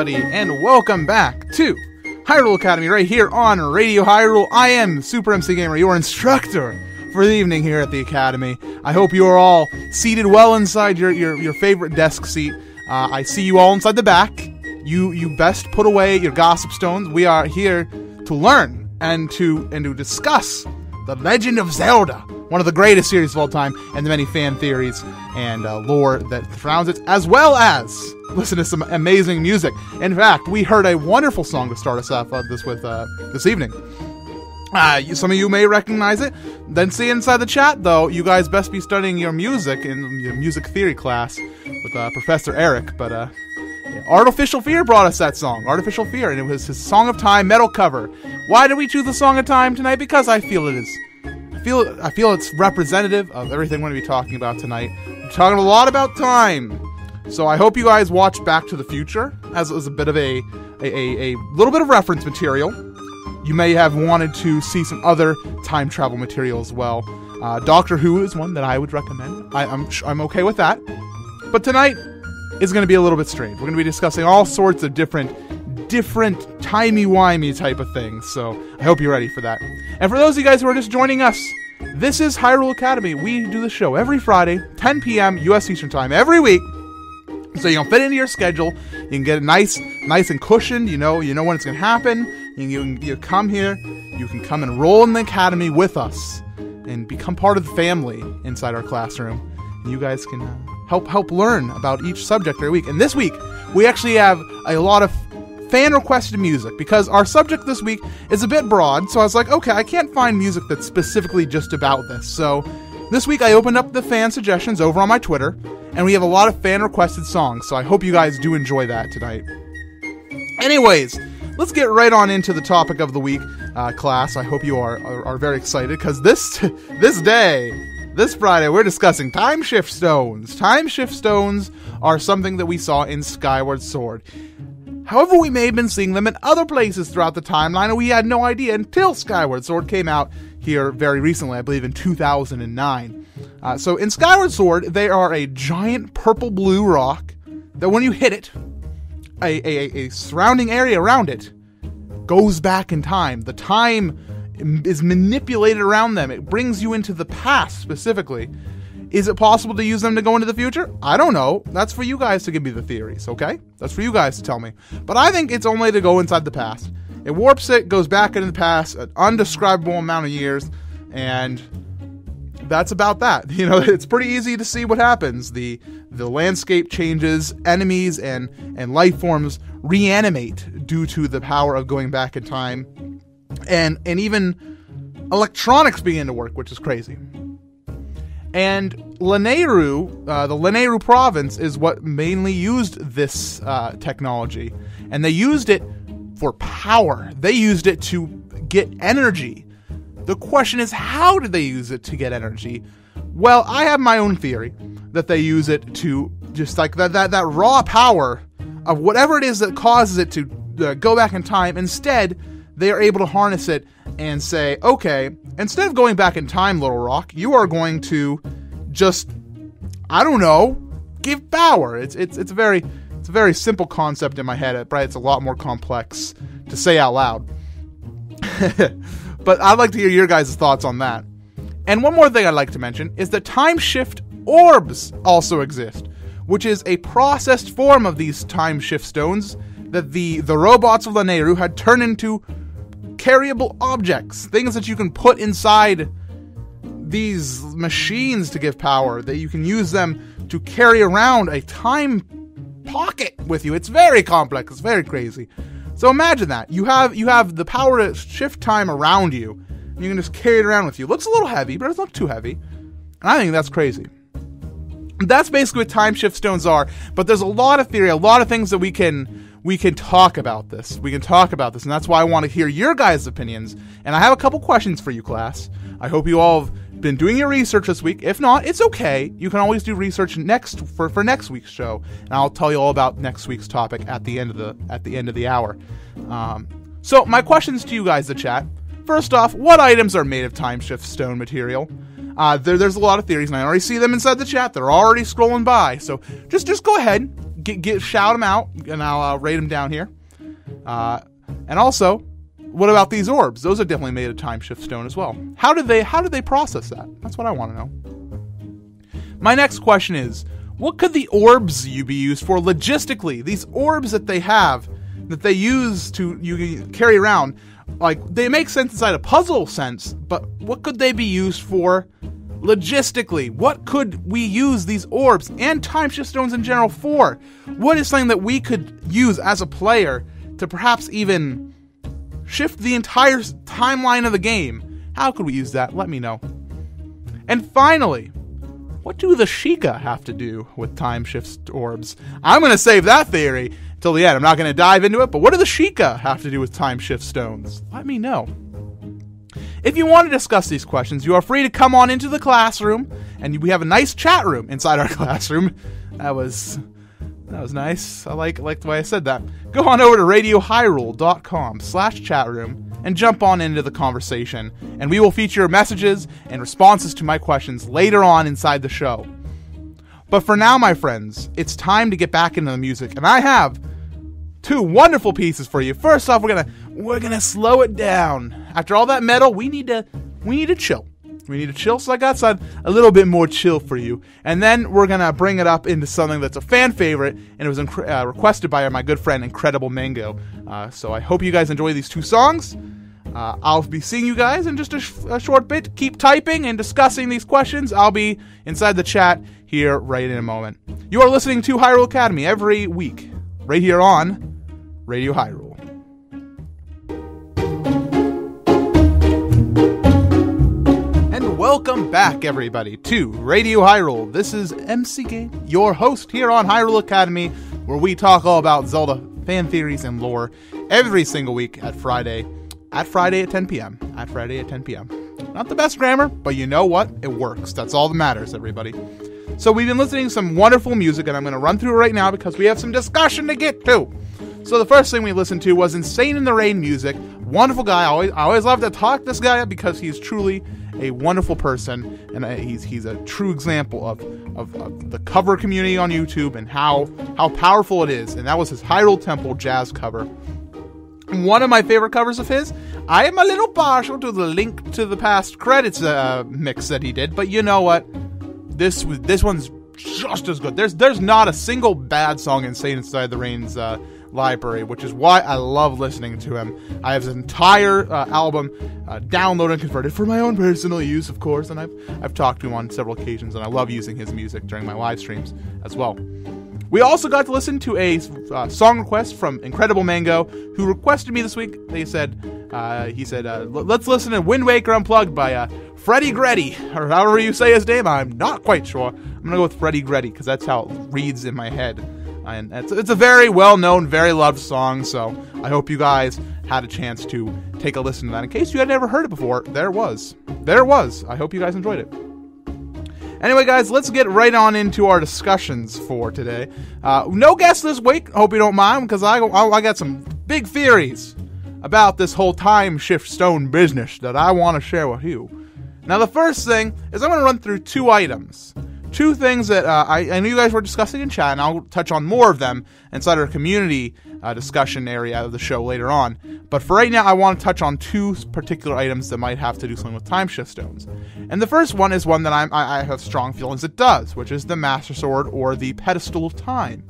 everybody, and welcome back to Hyrule Academy right here on Radio Hyrule. I am Super MC Gamer, your instructor for the evening here at the Academy. I hope you are all seated well inside your favorite desk seat. I see you all inside the back. You best put away your gossip stones. We are here to learn and to discuss The Legend of Zelda, one of the greatest series of all time, and the many fan theories and lore that surrounds it, as well as listen to some amazing music. In fact, we heard a wonderful song to start us off this evening. Some of you may recognize it. Then see inside the chat, though, you guys best be studying your music in your music theory class with Professor Eric. But Artificial Fear brought us that song, Artificial Fear, and it was his Song of Time metal cover. Why did we choose the Song of Time tonight? Because I feel it is. I feel it's representative of everything we're going to be talking about tonight. We're talking a lot about time. So I hope you guys watch Back to the Future, as it was a bit of a little bit of reference material. You may have wanted to see some other time travel material as well. Doctor Who is one that I would recommend. I'm okay with that. But tonight is going to be a little bit strange. We're going to be discussing all sorts of different timey-wimey type of things. So I hope you're ready for that. And for those of you guys who are just joining us, this is Hyrule Academy. We do the show every Friday, 10 p.m. U.S. Eastern Time, every week. So you can fit into your schedule. You can get it nice and cushioned. You know when it's going to happen. You come here. You can come and roll in the Academy with us and become part of the family inside our classroom. And you guys can help learn about each subject every week. And this week, we actually have a lot of fan-requested music, because our subject this week is a bit broad, so I was like, okay, I can't find music that's specifically just about this. So this week I opened up the fan suggestions over on my Twitter, and we have a lot of fan-requested songs, so I hope you guys do enjoy that tonight. Anyways, let's get right on into the topic of the week, class. I hope you are very excited, because this Friday, we're discussing Timeshift stones. Timeshift stones are something that we saw in Skyward Sword. However, we may have been seeing them in other places throughout the timeline, and we had no idea until Skyward Sword came out here very recently, I believe in 2009. So in Skyward Sword, they are a giant purple-blue rock that when you hit it, a surrounding area around it goes back in time. The time is manipulated around them. It brings you into the past, specifically. Is it possible to use them to go into the future? I don't know. That's for you guys to give me the theories, okay? That's for you guys to tell me. But I think it's only to go inside the past. It warps it, goes back into the past, an undescribable amount of years, and that's about that. It's pretty easy to see what happens. The landscape changes, enemies and life forms reanimate due to the power of going back in time, and even electronics begin to work, which is crazy. And Lanayru, the Lanayru province, is what mainly used this technology. And they used it for power. They used it to get energy. The question is, how did they use it to get energy? Well, I have my own theory that they use it to just like that raw power of whatever it is that causes it to go back in time. Instead, they are able to harness it and say, okay, instead of going back in time, Little Rock, you are going to just, I don't know, give power. It's a very simple concept in my head, but it's a lot more complex to say out loud. But I'd like to hear your guys' thoughts on that. And one more thing I'd like to mention is that Timeshift orbs also exist, which is a processed form of these Timeshift stones that the robots of Lanayru had turned into carryable objects, things that you can put inside these machines to give power, that you can use them to carry around a time pocket with you. It's very complex, it's very crazy. So imagine that. You have the power to shift time around you, and you can just carry it around with you. It looks a little heavy, but it's not too heavy. And I think that's crazy. That's basically what Timeshift stones are, but there's a lot of theory, a lot of things that we can talk about this. We can talk about this, and that's why I want to hear your guys' opinions. And I have a couple questions for you, class. I hope you all have been doing your research this week. If not, it's okay. You can always do research for next week's show, and I'll tell you all about next week's topic at the end of the hour. So my questions to you guys, the chat. First off, what items are made of Timeshift stone material? There's a lot of theories, and I already see them inside the chat. They're already scrolling by. So just go ahead, shout them out, and I'll rate them down here. And also, what about these orbs? Those are definitely made of time shift stone as well. How did they process that? That's what I want to know. My next question is, what could the orbs be used for logistically? These orbs that they have, that they use to you carry around, like, they make sense inside a puzzle sense, but what could they be used for logistically? What could we use these orbs and time shift stones in general for? What is something that we could use as a player to perhaps even shift the entire timeline of the game? How could we use that? Let me know. And finally, what do the Sheikah have to do with time shift orbs? I'm going to save that theory till the end. I'm not going to dive into it, but what do the Sheikah have to do with time shift stones? Let me know. If you want to discuss these questions, you are free to come on into the classroom, and we have a nice chat room inside our classroom. That was nice. I like the way I said that. Go on over to radiohyrule.com/chatroom and jump on into the conversation, and we will feature messages and responses to my questions later on inside the show. But for now, my friends, it's time to get back into the music, and I have two wonderful pieces for you. First off, we're gonna slow it down. After all that metal, we need to chill. We need to chill, so I got a little bit more chill for you. And then we're gonna bring it up into something that's a fan favorite, and it was requested by my good friend Incredible Mango. So I hope you guys enjoy these two songs. I'll be seeing you guys in just a short bit. Keep typing and discussing these questions. I'll be inside the chat here right in a moment. You are listening to Hyrule Academy every week, right here on Radio Hyrule. And welcome back, everybody, to Radio Hyrule. This is MC Game, your host here on Hyrule Academy, where we talk all about Zelda fan theories and lore every single week at Friday at 10 p.m. At Friday at 10 p.m. Not the best grammar, but you know what? It works. That's all that matters, everybody. So we've been listening to some wonderful music, and I'm going to run through it right now because we have some discussion to get to. So the first thing we listened to was Insane in the Rain music. Wonderful guy. I always love to talk this guy up because he's truly a wonderful person, and he's a true example of the cover community on YouTube and how powerful it is. And that was his Hyrule Temple jazz cover. One of my favorite covers of his. I am a little partial to the Link to the Past credits mix that he did, but you know what? This one's just as good. There's not a single bad song Insane Inside the Rain's library, which is why I love listening to him. I have his entire album downloaded and converted for my own personal use, of course, and I've talked to him on several occasions, and I love using his music during my live streams as well. We also got to listen to a song request from Incredible Mango, who requested me this week. He said, let's listen to Wind Waker Unplugged by Freddy Greddy, or however you say his name. I'm not quite sure. I'm going to go with Freddy Greddy, because that's how it reads in my head. And it's a very well-known, very loved song, so I hope you guys had a chance to take a listen to that. In case you had never heard it before, there it was. I hope you guys enjoyed it. Anyway, guys, let's get right on into our discussions for today. No guests this week. Hope you don't mind, because I got some big theories about this whole time shift stone business that I want to share with you. Now, the first thing is I'm going to run through two items. Two things that I know you guys were discussing in chat, and I'll touch on more of them inside our community discussion area of the show later on. But for right now, I want to touch on two particular items that might have to do something with time shift stones. And the first one is one that I have strong feelings it does, which is the Master Sword, or the Pedestal of Time.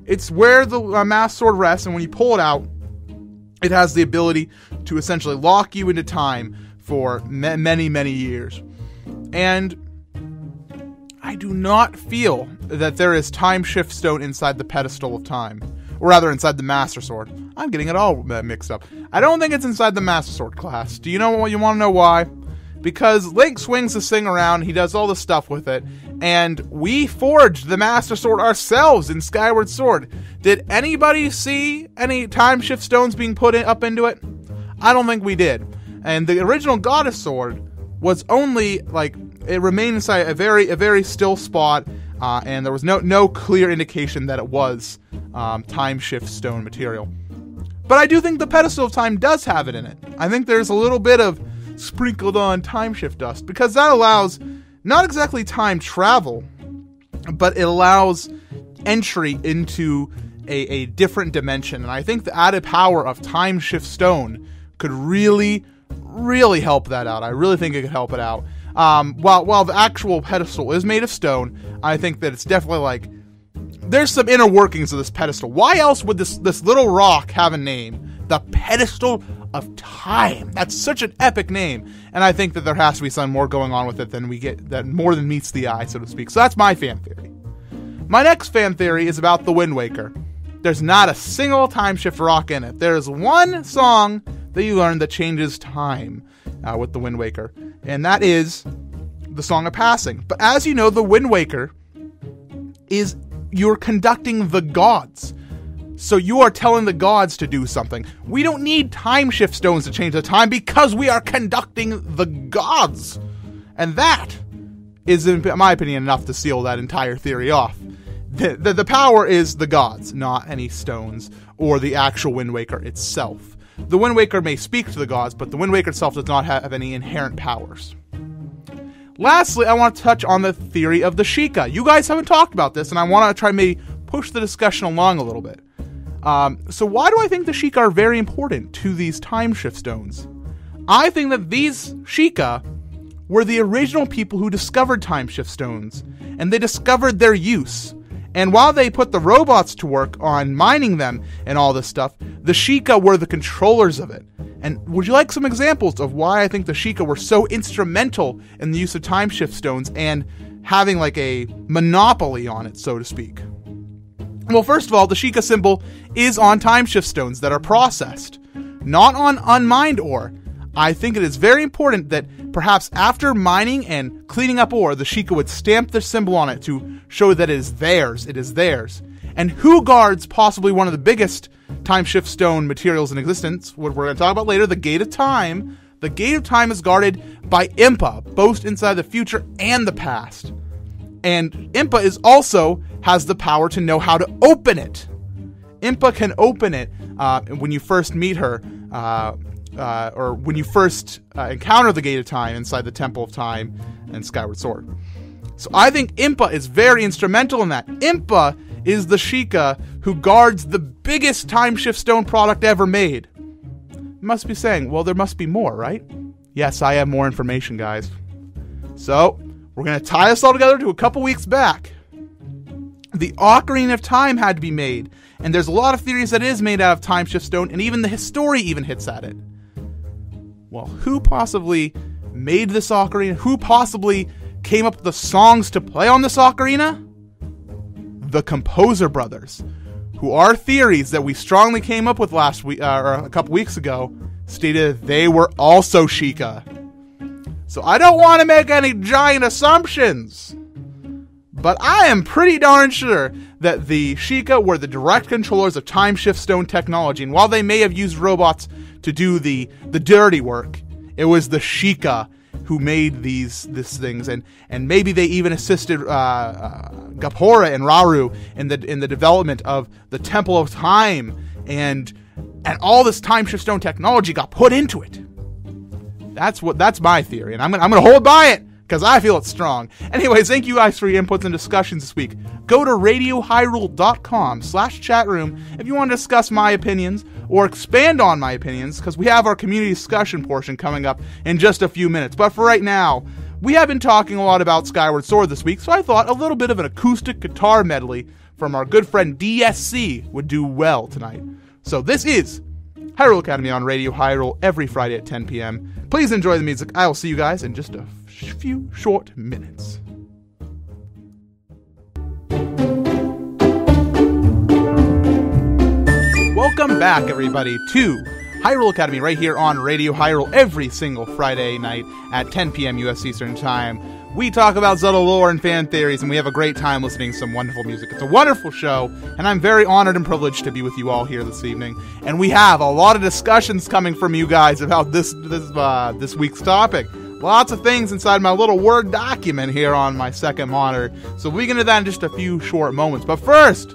It's where the Master Sword rests, and when you pull it out, it has the ability to essentially lock you into time for many, many years. And I do not feel that there is time shift stone inside the Pedestal of Time. Or rather, inside the Master Sword. I'm getting it all mixed up. I don't think it's inside the Master Sword class. Do you know what? You want to know why? Because Link swings this thing around, he does all the stuff with it, and we forged the Master Sword ourselves in Skyward Sword. Did anybody see any time shift stones being put up into it? I don't think we did. And the original Goddess Sword was only, it remained inside a very still spot, and there was no clear indication that it was time shift stone material. But I do think the Pedestal of Time does have it in it. I think there's a little bit of sprinkled on time shift dust, because that allows not exactly time travel, but it allows entry into a different dimension. And I think the added power of Timeshift Stone could really, really help that out. I really think it could help it out. While the actual pedestal is made of stone, I think that it's definitely like, there's some inner workings of this pedestal. Why else would this little rock have a name? The Pedestal of Time. That's such an epic name. And I think that there has to be something more going on with it than we get, that more than meets the eye, so to speak. So that's my fan theory. My next fan theory is about the Wind Waker. There's not a single Timeshift rock in it. There's one song that you learn that changes time with the Wind Waker, and that is the Song of Passing. But as you know, the Wind Waker is, you're conducting the gods. So you are telling the gods to do something. We don't need Timeshift stones to change the time because we are conducting the gods. And that is, in my opinion, enough to seal that entire theory off. The power is the gods, not any stones or the actual Wind Waker itself. The Wind Waker may speak to the gods, but the Wind Waker itself does not have any inherent powers. Lastly, I want to touch on the theory of the Sheikah. You guys haven't talked about this, and I want to try and maybe push the discussion along a little bit. So why do I think the Sheikah are very important to these Timeshift stones? I think that these Sheikah were the original people who discovered Timeshift stones, and they discovered their use. And while they put the robots to work on mining them and all this stuff, the Sheikah were the controllers of it. And would you like some examples of why I think the Sheikah were so instrumental in the use of Timeshift stones and having like a monopoly on it, so to speak? Well, first of all, the Sheikah symbol is on Timeshift stones that are processed, not on unmined ore. I think it is very important that perhaps after mining and cleaning up ore, the Sheikah would stamp their symbol on it to show that it is theirs. It is theirs. And who guards possibly one of the biggest Timeshift stone materials in existence, what we're going to talk about later, the Gate of Time. The Gate of Time is guarded by Impa, both inside the future and the past. And Impa is also has the power to know how to open it. Impa can open it when you first meet her, or when you first encounter the Gate of Time inside the Temple of Time and Skyward Sword. So I think Impa is very instrumental in that. Impa is the Sheikah who guards the biggest Timeshift stone product ever made. You must be saying, well, there must be more, right? Yes, I have more information, guys. So, we're going to tie this all together to a couple weeks back. The Ocarina of Time had to be made, and there's a lot of theories that it is made out of Timeshift stone, and even the history even hits at it. Well, who possibly made this ocarina? Who possibly came up with the songs to play on this ocarina? The Composer Brothers, who are theories that we strongly came up with last week, or a couple weeks ago, stated they were also Sheikah. So I don't want to make any giant assumptions, but I am pretty darn sure that the Sheikah were the direct controllers of Timeshift stone technology, and while they may have used robots to do the dirty work, it was the Sheikah who made these things, and maybe they even assisted Gapora and Rauru in the development of the Temple of Time, and all this Timeshift stone technology got put into it. That's my theory, and I'm gonna hold by it because I feel it's strong. Anyways, thank you guys for your inputs and discussions this week. Go to radiohyrule.com/chatroom if you want to discuss my opinions or expand on my opinions, because we have our community discussion portion coming up in just a few minutes. But for right now, we have been talking a lot about Skyward Sword this week, so I thought a little bit of an acoustic guitar medley from our good friend DSC would do well tonight. So this is Hyrule Academy on Radio Hyrule every Friday at 10 p.m. Please enjoy the music. I will see you guys in just a few short minutes. Welcome back, everybody, to Hyrule Academy right here on Radio Hyrule every single Friday night at 10 p.m. U.S. Eastern Time. We talk about Zelda lore and fan theories, and we have a great time listening to some wonderful music. It's a wonderful show, and I'm very honored and privileged to be with you all here this evening. And we have a lot of discussions coming from you guys about this week's topic. Lots of things inside my little Word document here on my second monitor. So we'll get into that in just a few short moments. But first,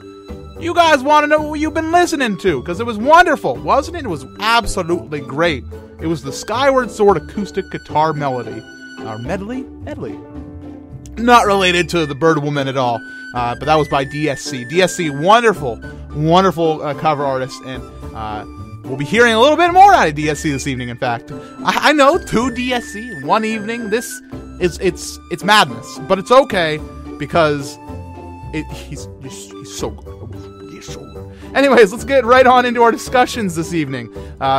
you guys want to know what you've been listening to, because it was wonderful, wasn't it? It was absolutely great. It was the Skyward Sword acoustic guitar melody. Or medley? Not related to the Bird Woman at all. but that was by DSC. DSC, wonderful, wonderful cover artist, and we'll be hearing a little bit more out of DSC this evening. In fact, I know 2 DSC, 1 evening. This it's madness, but it's okay because he's so good. He's so good. Anyways, let's get right on into our discussions this evening.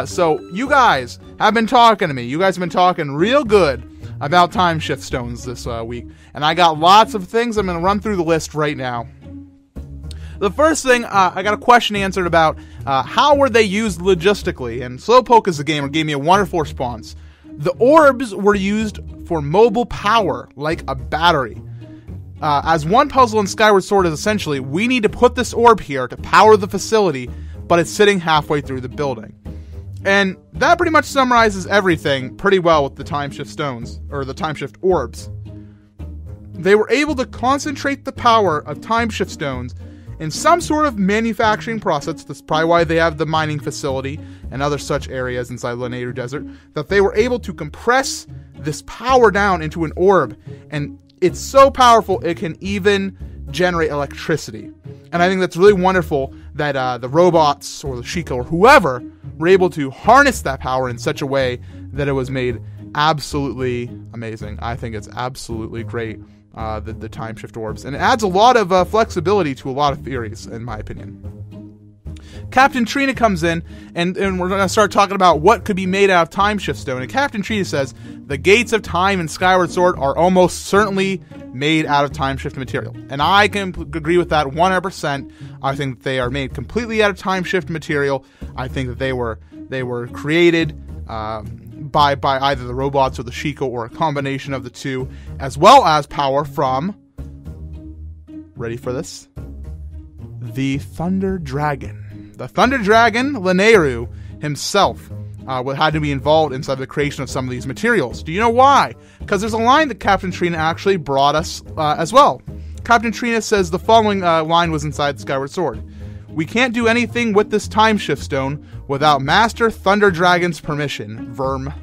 So you guys have been talking to me. You guys have been talking real good about Timeshift stones this week, and I got lots of things. I'm going to run through the list right now. The first thing, I got a question answered about how were they used logistically, and Slowpoke is the gamer gave me a wonderful response. The orbs were used for mobile power, like a battery. As one puzzle in Skyward Sword is essentially, we need to put this orb here to power the facility, but it's sitting halfway through the building. And that pretty much summarizes everything pretty well with the Timeshift stones, or the Timeshift orbs. They were able to concentrate the power of Timeshift stones in some sort of manufacturing process. That's probably why they have the mining facility and other such areas inside Lanayru Desert, that they were able to compress this power down into an orb, and it's so powerful it can even generate electricity. And I think that's really wonderful that the robots or the Sheikah or whoever were able to harness that power in such a way that it was made absolutely amazing. I think it's absolutely great, the Timeshift orbs. And it adds a lot of flexibility to a lot of theories, in my opinion. Captain Trina comes in, and we're going to start talking about what could be made out of Timeshift stone. And Captain Trina says, the gates of time in Skyward Sword are almost certainly made out of Timeshift material. And I can agree with that 100%. I think they are made completely out of Timeshift material. I think that they were created by either the robots or the Sheikah, or a combination of the two, as well as power from, ready for this, the Thunder Dragon. The Thunder Dragon, Lanayru himself, had to be involved inside the creation of some of these materials. Do you know why? Because there's a line that Captain Trina actually brought us as well. Captain Trina says the following line was inside Skyward Sword. We can't do anything with this Timeshift stone without Master Thunder Dragon's permission, Verm.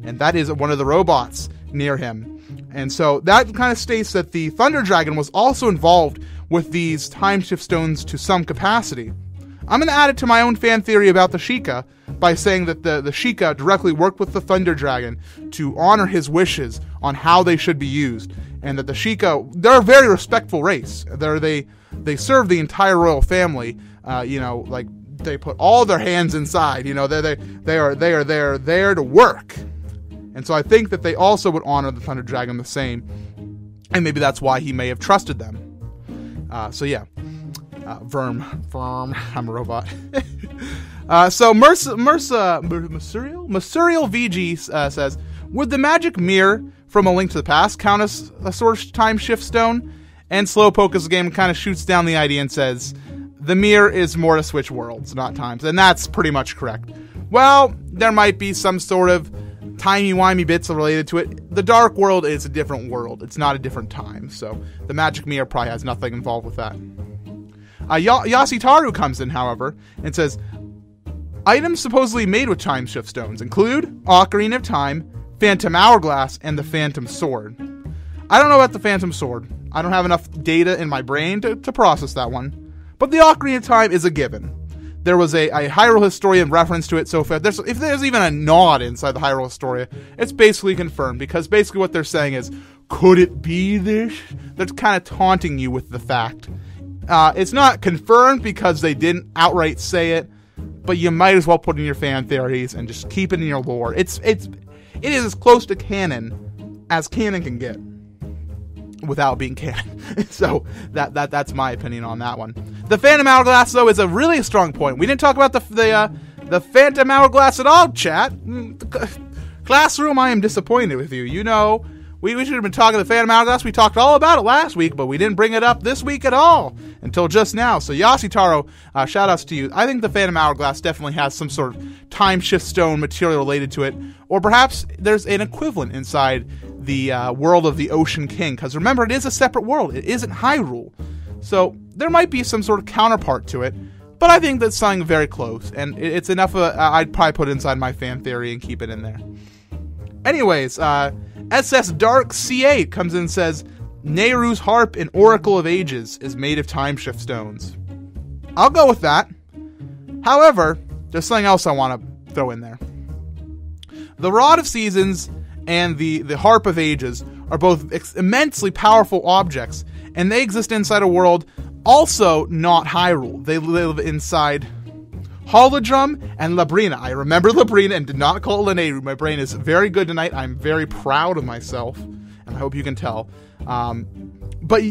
And that is one of the robots near him. And so that kind of states that the Thunder Dragon was also involved with these Timeshift stones to some capacity. I'm going to add it to my own fan theory about the Sheikah by saying that the Sheikah directly worked with the Thunder Dragon to honor his wishes on how they should be used, and that the Sheikah, they're a very respectful race. They serve the entire royal family. Like they put all their hands inside. They are there to work, and so I think that they also would honor the Thunder Dragon the same, and maybe that's why he may have trusted them. Verm, I'm a robot. So Mercurial VG says, would the magic mirror from A Link to the Past count as a sort of Timeshift stone? And Slowpoke as the game kind of shoots down the idea and says, the mirror is more to switch worlds, not times. And that's pretty much correct. Well, there might be some sort of timey-wimey bits related to it. The Dark World is a different world. It's not a different time. So the magic mirror probably has nothing involved with that. Yasitaru comes in, however, and says, items supposedly made with Timeshift stones include Ocarina of Time, Phantom Hourglass, and the Phantom Sword. I don't know about the Phantom Sword. I don't have enough data in my brain to process that one. But the Ocarina of Time is a given. There was a Hyrule Historian reference to it, so if there's even a nod inside the Hyrule Historia, it's basically confirmed, because basically what they're saying is, could it be this? They're kind of taunting you with the fact. It's not confirmed because they didn't outright say it, but you might as well put in your fan theories and just keep it in your lore. It is as close to canon as canon can get without being canon. So that's my opinion on that one. The Phantom Hourglass, though, is a really strong point. We didn't talk about the Phantom Hourglass at all, chat. Classroom, I am disappointed with you. We should have been talking the Phantom Hourglass. We talked all about it last week, but we didn't bring it up this week at all until just now. So Yasitaro, shout outs to you. I think the Phantom Hourglass definitely has some sort of Timeshift stone material related to it, or perhaps there's an equivalent inside the world of the Ocean King, because remember, it is a separate world. It isn't Hyrule. So there might be some sort of counterpart to it, but I think that's something very close, and it's enough I'd probably put it inside my fan theory and keep it in there. Anyways, SS Dark C8 comes in and says, Nehru's harp in Oracle of Ages is made of Timeshift stones. I'll go with that. However, there's something else I want to throw in there. The Rod of Seasons and the Harp of Ages are both immensely powerful objects, and they exist inside a world also not Hyrule. They live inside Holodrum and Labrina. I remember Labrina and did not call it Lanayru. My brain is very good tonight. I'm very proud of myself, and I hope you can tell. But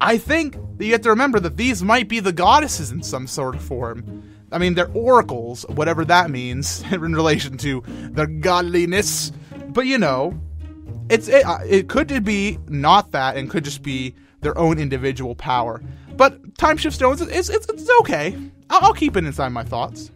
I think that you have to remember that these might be the goddesses in some sort of form. I mean, they're oracles, whatever that means in relation to their godliness. But you know, it could be not that, and could just be their own individual power. But Timeshift stones, it's okay. I'll keep it inside my thoughts.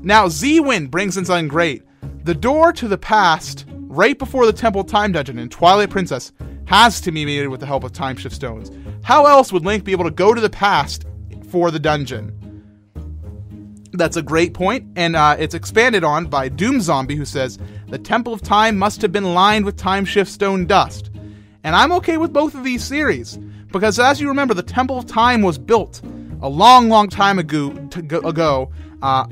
Now, Z-Wind brings in something great. The door to the past, right before the Temple of Time dungeon in Twilight Princess, has to be made with the help of Timeshift stones. How else would Link be able to go to the past for the dungeon? That's a great point, and it's expanded on by Doom Zombie, who says, the Temple of Time must have been lined with Timeshift stone dust. And I'm okay with both of these theories, because as you remember, the Temple of Time was built a long, long time ago by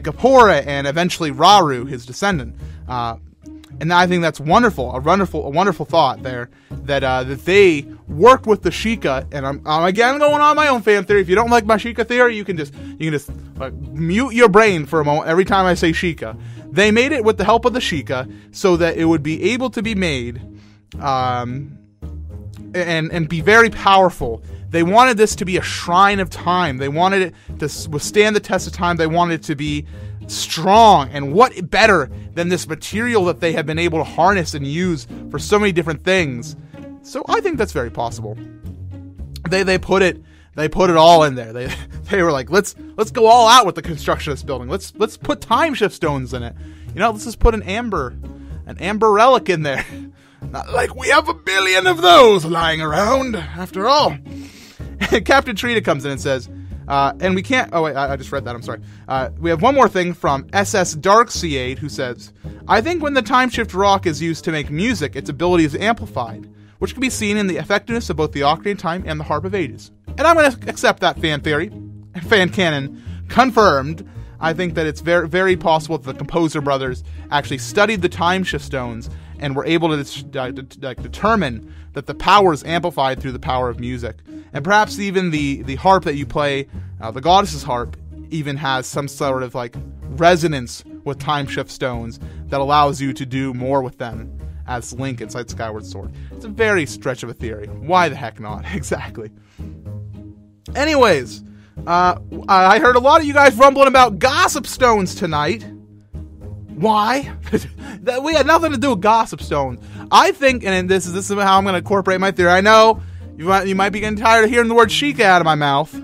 Gapora and eventually Rauru, his descendant. And I think that's wonderful, a wonderful thought there, that they worked with the Sheikah. And I'm again going on my own fan theory. If you don't like my Sheikah theory, you can just mute your brain for a moment every time I say Sheikah. They made it with the help of the Sheikah so that it would be able to be made, and be very powerful. They wanted this to be a shrine of time. They wanted it to withstand the test of time. They wanted it to be strong, and what better than this material that they have been able to harness and use for so many different things. So I think that's very possible. They put it all in there. They were like, let's go all out with the construction of this building. Let's put Timeshift stones in it. You know, let's just put an amber relic in there. Not like we have 1 billion of those lying around, after all. Captain Trina comes in and says, and we can't... Oh, wait, I just read that. I'm sorry. We have one more thing from SS Darkseid, who says, I think when the Timeshift rock is used to make music, its ability is amplified, which can be seen in the effectiveness of both the Ocarina of Time and the Harp of Ages. And I'm going to accept that fan theory. Fan canon confirmed. I think that it's very, very possible that the Composer brothers actually studied the Timeshift stones and were able to determine that the power is amplified through the power of music. And perhaps even the harp that you play, the Goddess's harp, even has some sort of resonance with Timeshift stones that allows you to do more with them as Link inside Skyward Sword. It's a very stretch of a theory. Why the heck not? Exactly. Anyways, I heard a lot of you guys rumbling about gossip stones tonight. Why? We had nothing to do with gossip stones. I think, and this is how I'm going to incorporate my theory. I know you might be getting tired of hearing the word Sheikah out of my mouth,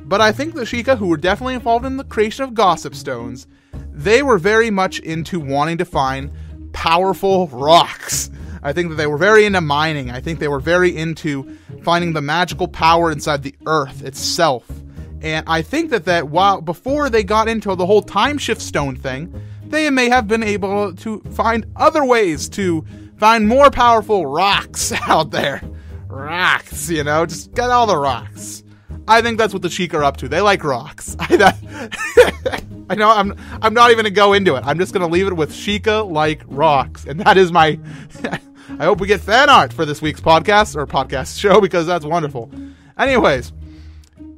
but I think the Sheikah, who were definitely involved in the creation of gossip stones, they were very much into wanting to find powerful rocks. I think that they were very into mining. I think they were very into finding the magical power inside the earth itself. And I think that while before they got into the whole Timeshift stone thing, they may have been able to find other ways to find more powerful rocks out there. Rocks, just get all the rocks. I think that's what the Sheikah are up to. They like rocks. I know I'm not even going to go into it. I'm just going to leave it with Sheikah like rocks. And that is my... I hope we get fan art for this week's podcast or podcast show, because that's wonderful. Anyways,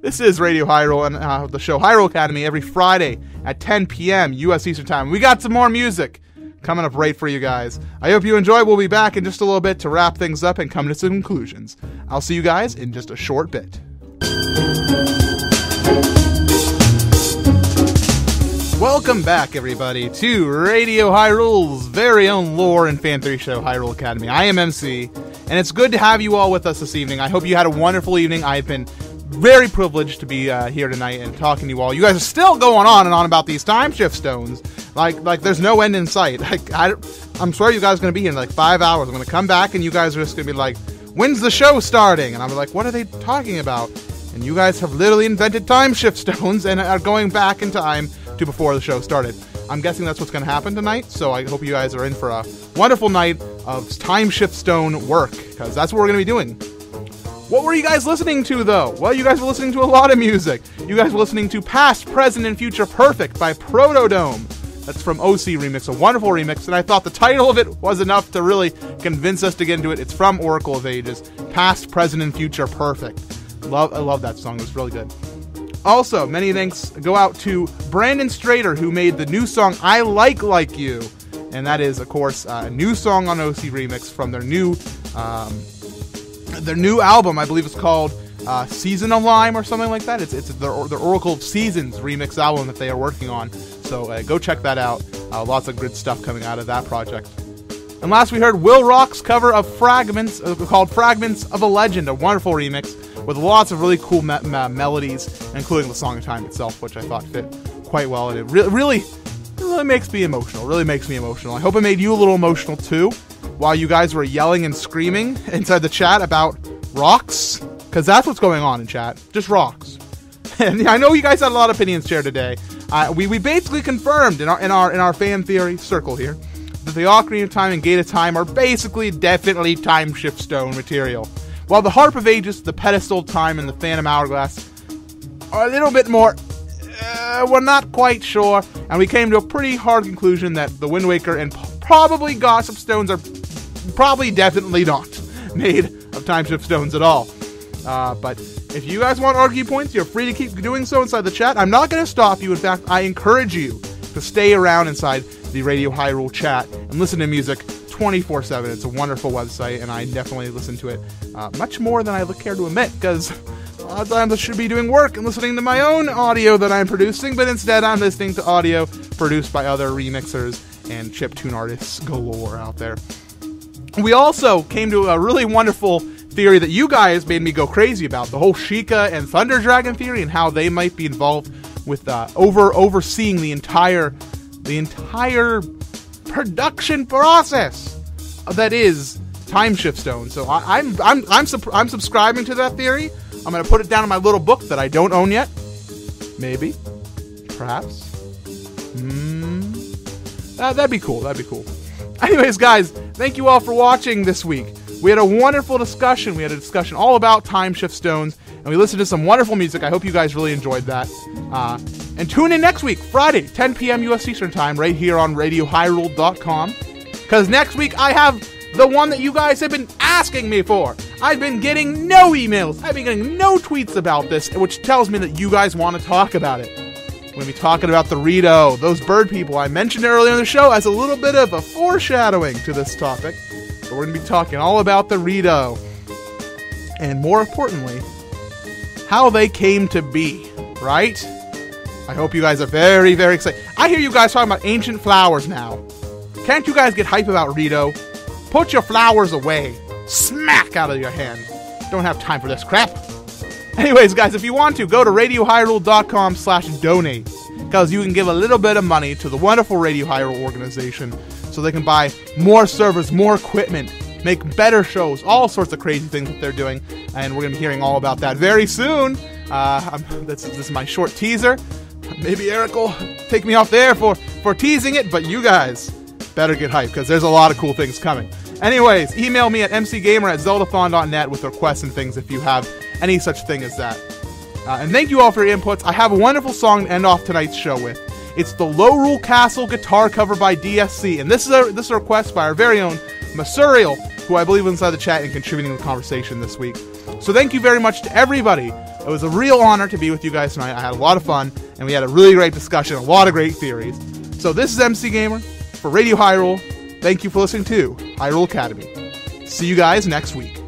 this is Radio Hyrule and the show Hyrule Academy every Friday at 10 p.m. U.S. Eastern Time. We got some more music coming up right for you guys. I hope you enjoy. We'll be back in just a little bit to wrap things up and come to some conclusions. I'll see you guys in just a short bit. Welcome back, everybody, to Radio Hyrule's very own lore and fan theory show, Hyrule Academy. I am MC, and it's good to have you all with us this evening. I hope you had a wonderful evening. I've been very privileged to be here tonight and talking to you all. You guys are still going on and on about these Timeshift stones. Like there's no end in sight. I'm sure you guys are going to be here in 5 hours. I'm going to come back, and you guys are just going to be like, when's the show starting? And I'm like, what are they talking about? And you guys have literally invented Timeshift stones and are going back in time to before the show started. I'm guessing that's what's going to happen tonight, so I hope you guys are in for a wonderful night of Timeshift Stone work, because that's what we're going to be doing. What were you guys listening to, though? Well, you guys were listening to a lot of music. You guys were listening to Past, Present, and Future Perfect by Protodome. That's from OC Remix, a wonderful remix, and I thought the title of it was enough to really convince us to get into it. It's from Oracle of Ages, Past, Present, and Future Perfect. I love that song. It was really good. Also, many thanks go out to Brandon Strader, who made the new song I Like You. And that is, of course, a new song on OC Remix from their new album. I believe it's called Season of Lime or something like that. It's their Oracle of Seasons remix album that they are working on. So go check that out. Lots of good stuff coming out of that project. And last we heard Will Rock's cover of Fragments, called Fragments of a Legend, a wonderful remix with lots of really cool melodies, including the Song of Time itself, which I thought fit quite well. And it really makes me emotional. Really makes me emotional. I hope it made you a little emotional too, while you guys were yelling and screaming inside the chat about rocks, because that's what's going on in chat. Just rocks. And I know you guys had a lot of opinions shared today. We basically confirmed in our fan theory circle here that the Ocarina of Time and Gate of Time are basically definitely Timeshift Stone material, while the Harp of Ages, the Pedestal of Time, and the Phantom Hourglass are a little bit more. We're not quite sure, and we came to a pretty hard conclusion that the Wind Waker and probably Gossip Stones are probably definitely not made of Timeshift Stones at all. But if you guys want argue points, you're free to keep doing so inside the chat. I'm not going to stop you. In fact, I encourage you to stay around inside the Radio Hyrule chat and listen to music 24/7. It's a wonderful website, and I definitely listen to it much more than I care to admit, because a lot of times I should be doing work and listening to my own audio that I'm producing, but instead I'm listening to audio produced by other remixers and chiptune artists galore out there. We also came to a really wonderful theory that you guys made me go crazy about, the whole Sheikah and Thunder Dragon theory, and how they might be involved with overseeing the entire production process that is Timeshift Stone. So I'm subscribing to that theory. I'm going to put it down in my little book that I don't own yet. Maybe. Perhaps. That'd be cool. Anyways, guys, thank you all for watching this week. We had a wonderful discussion. We had a discussion all about Timeshift Stones, and we listened to some wonderful music. I hope you guys really enjoyed that. And tune in next week, Friday, 10 p.m. U.S. Eastern Time, right here on RadioHyrule.com. Because next week I have the one that you guys have been asking me for. I've been getting no emails. I've been getting no tweets about this, which tells me that you guys want to talk about it. We're going to be talking about the Rito, those bird people I mentioned earlier in the show as a little bit of a foreshadowing to this topic. But we're going to be talking all about the Rito. And more importantly, how they came to be, right? I hope you guys are very, very excited. I hear you guys talking about ancient flowers now. Can't you guys get hype about Rito? Put your flowers away. Smack out of your hand. Don't have time for this crap. Anyways, guys, if you want to, go to RadioHyrule.com/donate, because you can give a little bit of money to the wonderful Radio Hyrule organization so they can buy more servers, more equipment, make better shows, all sorts of crazy things that they're doing, and we're going to be hearing all about that very soon. This is my short teaser. Maybe Eric will take me off there for teasing it, but you guys better get hyped, because there's a lot of cool things coming. Anyways, email me at mcgamer@zeldathon.net with requests and things if you have any such thing as that. And thank you all for your inputs. I have a wonderful song to end off tonight's show with. It's the Low Rule Castle guitar cover by DSC, and this is a request by our very own Masuriel, who I believe is inside the chat and contributing to the conversation this week. So thank you very much to everybody. It was a real honor to be with you guys tonight. I had a lot of fun, and we had a really great discussion, a lot of great theories. So this is MC Gamer for Radio Hyrule. Thank you for listening to Hyrule Academy. See you guys next week.